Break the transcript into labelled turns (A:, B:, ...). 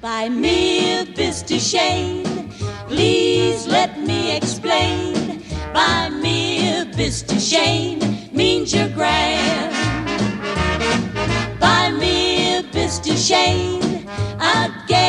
A: By me, Mr. Shane, please let me explain. By me, Mr. Shane means you're grand. By me, Mr. Shane, I'd get